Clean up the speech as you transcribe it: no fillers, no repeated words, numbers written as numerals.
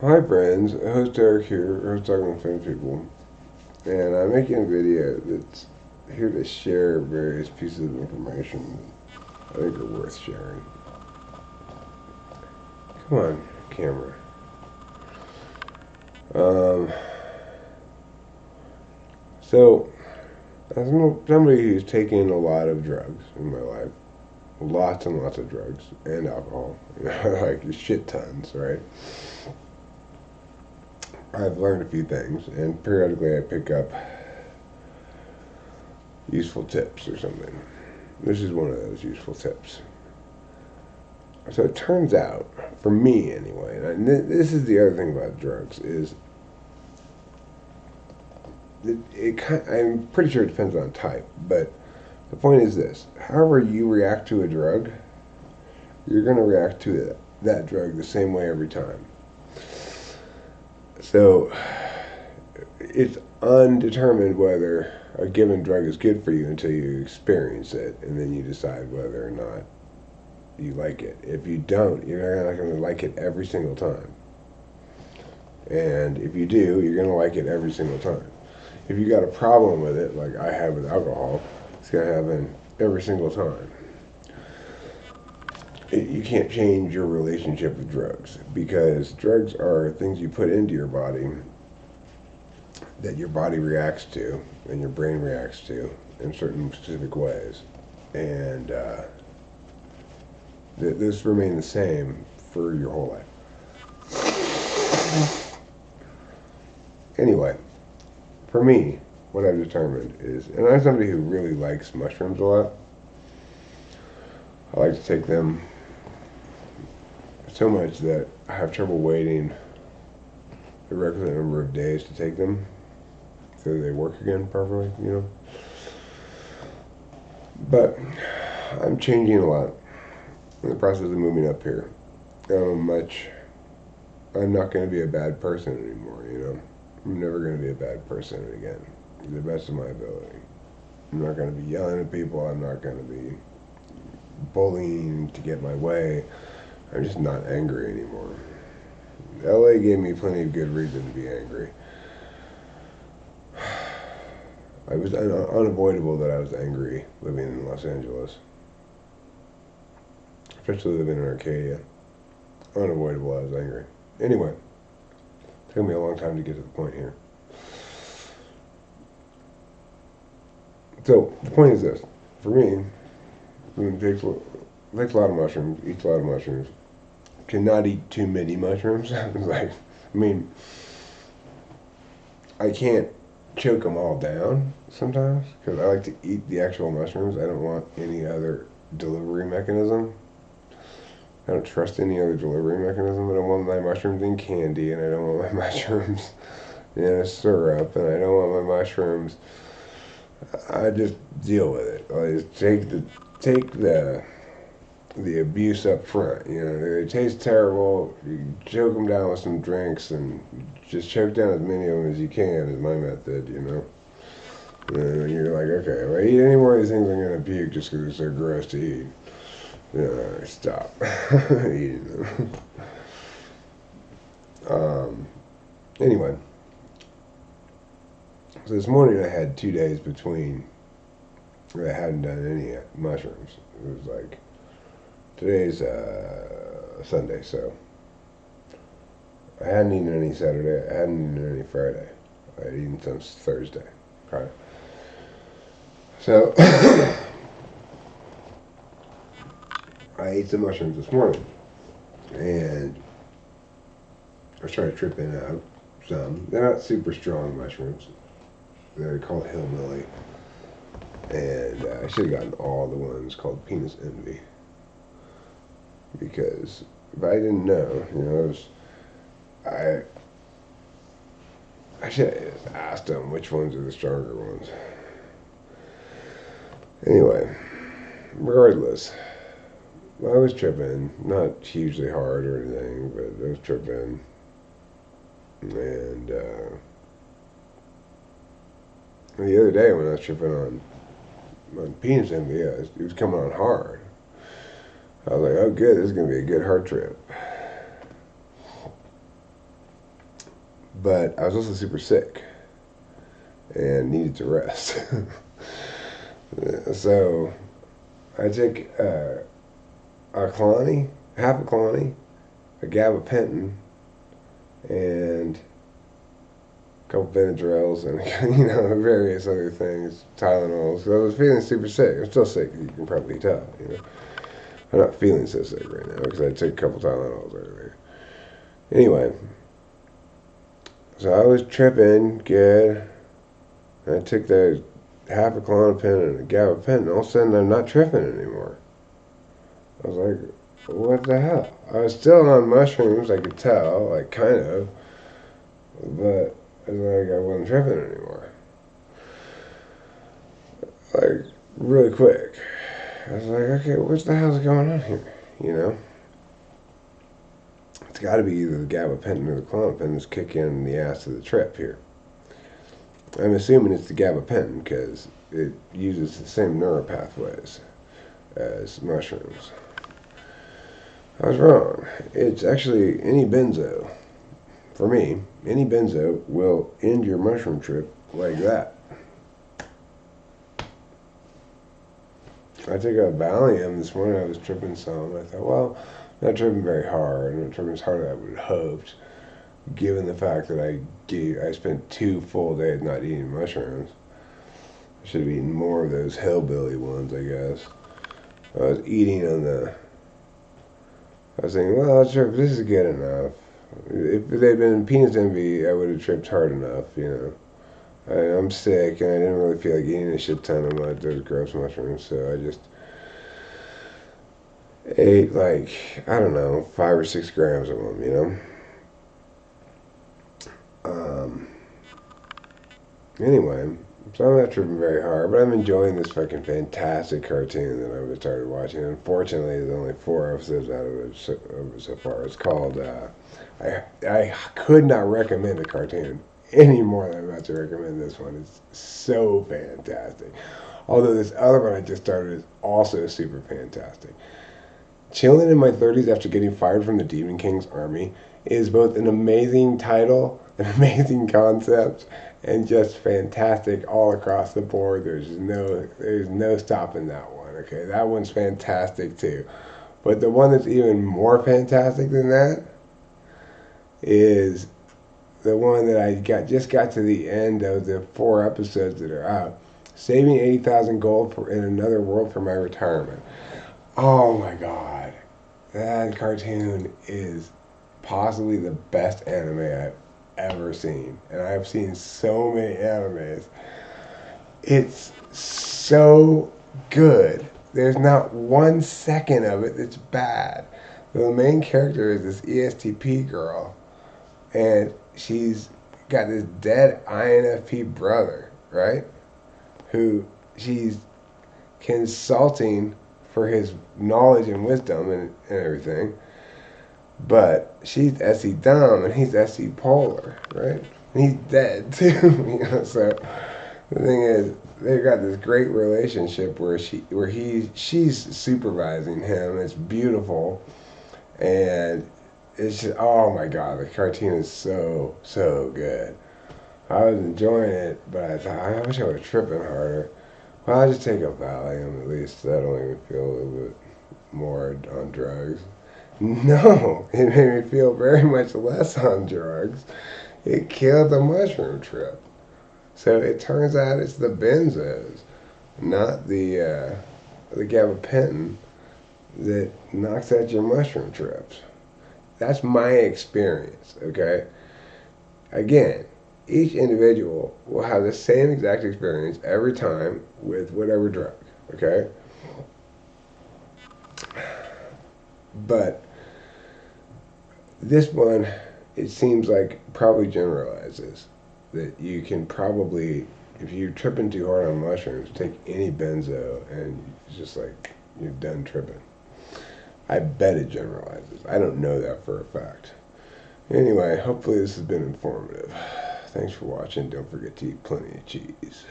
Hi friends, host Eric here, host Talking with Famous People, and I'm making a video that's here to share various pieces of information that I think are worth sharing. Come on, camera. Um, so, as somebody who's taken a lot of drugs in my life, lots and lots of drugs and alcohol, like shit tons, right? I've learned a few things, and periodically I pick up useful tips or something. This is one of those useful tips. So it turns out, for me anyway, and this is the other thing about drugs is I'm pretty sure it depends on type, but the point is this: however you react to a drug, you're going to react to that drug the same way every time. So it's undetermined whether a given drug is good for you until you experience it, and then you decide whether or not you like it. If you don't, you're not going to like it every single time. And if you do, you're going to like it every single time. If you got a problem with it, like I have with alcohol, it's going to happen every single time. You can't change your relationship with drugs because drugs are things you put into your body that your body reacts to and your brain reacts to in certain specific ways. And this remain the same for your whole life. Anyway, for me, what I've determined is, and I'm somebody who really likes mushrooms a lot. I like to take them so much that I have trouble waiting the requisite number of days to take them so they work again properly, But I'm changing a lot in the process of moving up here. I'm not going to be a bad person anymore. I'm never going to be a bad person again, to the best of my ability. I'm not going to be yelling at people. I'm not going to be bullying to get my way. I'm just not angry anymore. LA gave me plenty of good reason to be angry. It was unavoidable that I was angry living in Los Angeles, especially living in Arcadia. Unavoidable I was angry. Anyway, it took me a long time to get to the point here. So the point is this: for me, takes a lot of mushrooms, eats a lot of mushrooms, cannot eat too many mushrooms. I mean, I can't choke them all down sometimes because I like to eat the actual mushrooms. I don't want any other delivery mechanism. I don't trust any other delivery mechanism. I don't want my mushrooms in candy, and I don't want my mushrooms in a syrup, and I don't want my mushrooms. I just deal with it. I just take the abuse up front. They taste terrible. You choke them down with some drinks, and just choke down as many of them as you can is my method. And you're like, okay, if I eat any more of these things, I'm gonna puke just because they're so gross to eat. Stop eating them. Anyway, so this morning I had 2 days between where I hadn't done any mushrooms. It was like today's Sunday, so I hadn't eaten any Saturday. I hadn't eaten any Friday. I had eaten some Thursday. Okay. So I ate some mushrooms this morning, and I started tripping out some. They're not super strong mushrooms. They're called hillbilly, and I should have gotten all the ones called penis envy because if I didn't know, I I should have just asked them which ones are the stronger ones. Anyway, regardless, I was tripping, not hugely hard or anything, but I was tripping, and the other day when I was tripping on penis envy, it was coming on hard. I was like, oh good, this is gonna be a good hard trip. but I was also super sick and needed to rest. So I took a colony, half a colony, a gabapentin, and a couple Benadryls, and various other things, Tylenols. So I was feeling super sick. I'm still sick, you can probably tell. I'm not feeling so sick right now because I took a couple Tylenols earlier. Anyway, so I was tripping good. I took the half a Klonopin and a gabapentin, and all of a sudden I'm not tripping anymore. I was like, what the hell? I was still on mushrooms, I could tell, like kind of, but it was like I wasn't tripping anymore. Like really quick. I was like, okay, what the hell's going on here? You know? It's got to be either the gabapentin or the Klonopin that's kicking the ass of the trip here. I'm assuming it's the gabapentin because it uses the same neural pathways as mushrooms. I was wrong. It's actually any benzo. For me, any benzo will end your mushroom trip like that. I took a Valium this morning. I was tripping some. I thought, well, I'm not tripping very hard. I'm not tripping as hard as I would have hoped, given the fact that I spent 2 full days not eating mushrooms. I should have eaten more of those hillbilly ones, I guess. I was eating on the. I was thinking, well, this is good enough. If they'd been penis envy, I would have tripped hard enough. I'm sick, and I didn't really feel like eating a shit ton of those gross mushrooms, so I just ate like, I don't know, 5 or 6 grams of them. Anyway, so I'm not tripping very hard, but I'm enjoying this fucking fantastic cartoon that I've started watching. Unfortunately, there's only 4 episodes out of it so far. It's called, I could not recommend a cartoon any more than I'm about to recommend this one. It's so fantastic. Although this other one I just started is also super fantastic. Chilling in My 30s After Getting Fired from the Demon King's Army is both an amazing title, an amazing concept, and just fantastic all across the board. There's no stopping that one. Okay, that one's fantastic too. But the one that's even more fantastic than that is the one that just got to the end of the 4 episodes that are out. Saving 80,000 gold in another world for my retirement. Oh my god. That cartoon is possibly the best anime I've ever seen. And I've seen so many animes. It's so good. There's not 1 second of it that's bad. The main character is this ESTP girl. And she's got this dead INFP brother, right? Who she's consulting for his knowledge and wisdom and everything. But she's SE dumb and he's SE polar, right? And he's dead too. So the thing is, they've got this great relationship where she's supervising him. It's beautiful, and it's just, oh my god, the cartoon is so good. I was enjoying it, but I thought I wish I was tripping harder. Well, I just take a Valium at least. That'll make me feel a little bit more on drugs. No, it made me feel very much less on drugs. It killed the mushroom trip. So it turns out it's the benzos, not the gabapentin, that knocks out your mushroom trips. That's my experience, okay? Again, each individual will have the same exact experience every time with whatever drug, okay? But this one, it seems like probably generalizes that you can probably, if you're tripping too hard on mushrooms, take any benzo and it's just like you're done tripping. I bet it generalizes. I don't know that for a fact. Anyway, hopefully this has been informative. Thanks for watching. Don't forget to eat plenty of cheese.